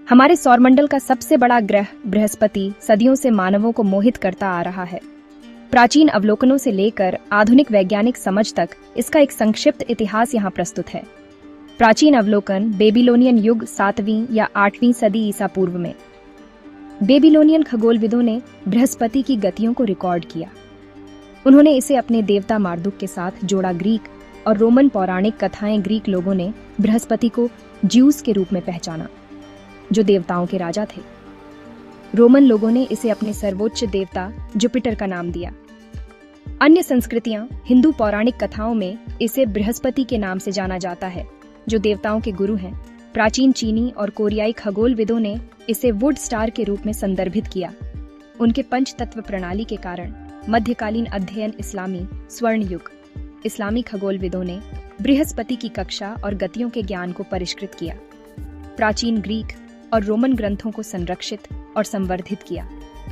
हमारे सौरमंडल का सबसे बड़ा ग्रह बृहस्पति सदियों से मानवों को मोहित करता आ रहा है। प्राचीन अवलोकनों से लेकर आधुनिक वैज्ञानिक समझ तक इसका एक संक्षिप्त इतिहास यहाँ प्रस्तुत है। प्राचीन अवलोकन बेबीलोनियन युग 7वीं या 8वीं सदी ईसा पूर्व में। बेबीलोनियन खगोलविदों ने बृहस्पति की गतियों को रिकॉर्ड किया। उन्होंने इसे अपने देवता मार्दुक के साथ जोड़ा। ग्रीक और रोमन पौराणिक कथाएं ग्रीक लोगों ने बृहस्पति को ज्यूस के रूप में पहचाना, जो देवताओं के राजा थे। रोमन लोगों ने इसे अपने सर्वोच्च देवता जुपिटर का नाम दिया। अन्य संस्कृतियां हिंदू पौराणिक कथाओं में इसे बृहस्पति के नाम से जाना जाता है, जो देवताओं के गुरु हैं। प्राचीन चीनी और कोरियाई खगोलविदों ने इसे वुड स्टार के रूप में संदर्भित किया। उनके पंच तत्व प्रणाली के कारण मध्यकालीन अध्ययन इस्लामी स्वर्ण युग। इस्लामी खगोलविदों ने बृहस्पति की कक्षा और गतियों के ज्ञान को परिष्कृत किया। प्राचीन ग्रीक और रोमन ग्रंथों को संरक्षित और संवर्धित किया।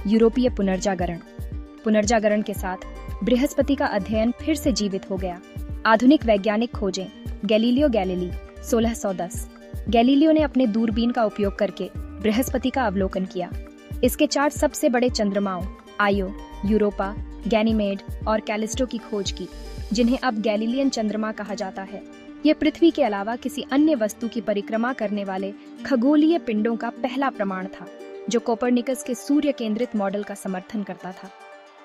यूरोपीय पुनर्जागरण के साथ बृहस्पति का अध्ययन फिर से जीवित हो गया। आधुनिक वैज्ञानिक खोजें। Galileo Galilei 1610। गैलीलियो ने अपने दूरबीन का उपयोग करके बृहस्पति का अवलोकन किया। इसके 4 सबसे बड़े चंद्रमाओं आयो, यूरोपा, गैनीमेड और कैलिस्टो की खोज की, जिन्हें अब गैलीलियन चंद्रमा कहा जाता है। यह पृथ्वी के अलावा किसी अन्य वस्तु की परिक्रमा करने वाले खगोलीय पिंडों का पहला प्रमाण था, जो कोपरनिकस के सूर्य केंद्रित मॉडल का समर्थन करता था।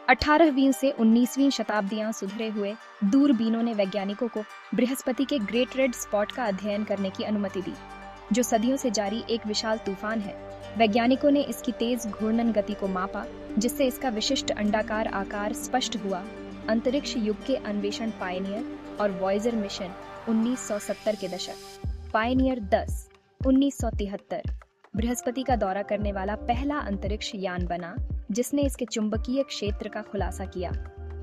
18वीं से 19वीं शताब्दियां सुधरे हुए दूरबीनों ने वैज्ञानिकों को बृहस्पति के ग्रेट रेड स्पॉट का अध्ययन करने की अनुमति दी, जो सदियों से जारी एक विशाल तूफान है। वैज्ञानिकों ने इसकी तेज घूर्णन गति को मापा, जिससे इसका विशिष्ट अंडाकार आकार स्पष्ट हुआ। अंतरिक्ष युग के अन्वेषण पायनियर और वॉयेजर मिशन 1970 के दशक। पायनियर 10 1973 बृहस्पति का दौरा करने वाला पहला अंतरिक्ष यान बना, जिसने इसके चुंबकीय क्षेत्र का खुलासा किया।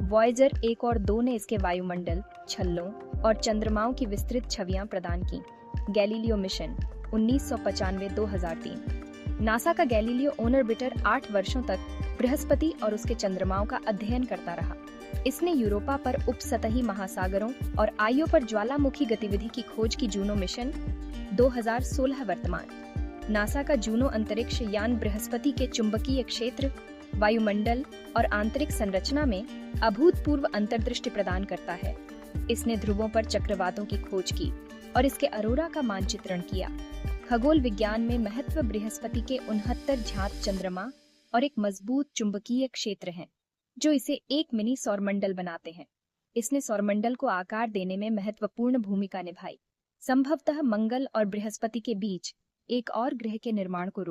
वॉयेजर 1 और 2 ने इसके वायुमंडल, छल्लों और चंद्रमाओं की विस्तृत छवियां प्रदान की। Galileo mission 1995-2003। नासा का गैलीलियो ऑर्बिटर 8 वर्षों तक बृहस्पति और उसके चंद्रमाओं का अध्ययन करता रहा। इसने यूरोपा पर उपसतही महासागरों और आइयो पर ज्वालामुखी गतिविधि की खोज की। जूनो मिशन 2016 वर्तमान। नासा का जूनो अंतरिक्ष यान बृहस्पति के चुंबकीय क्षेत्र, वायुमंडल और आंतरिक संरचना में अभूतपूर्व अंतर्दृष्टि प्रदान करता है। इसने ध्रुवों पर चक्रवातों की खोज की और इसके अरोरा का मानचित्रण किया। खगोल विज्ञान में महत्व बृहस्पति के 69 ज्ञात चंद्रमा और एक मजबूत चुंबकीय क्षेत्र हैं, जो इसे एक मिनी सौरमंडल बनाते हैं। इसने सौरमंडल को आकार देने में महत्वपूर्ण भूमिका निभाई। संभवतः मंगल और बृहस्पति के बीच एक और ग्रह के निर्माण को रोका।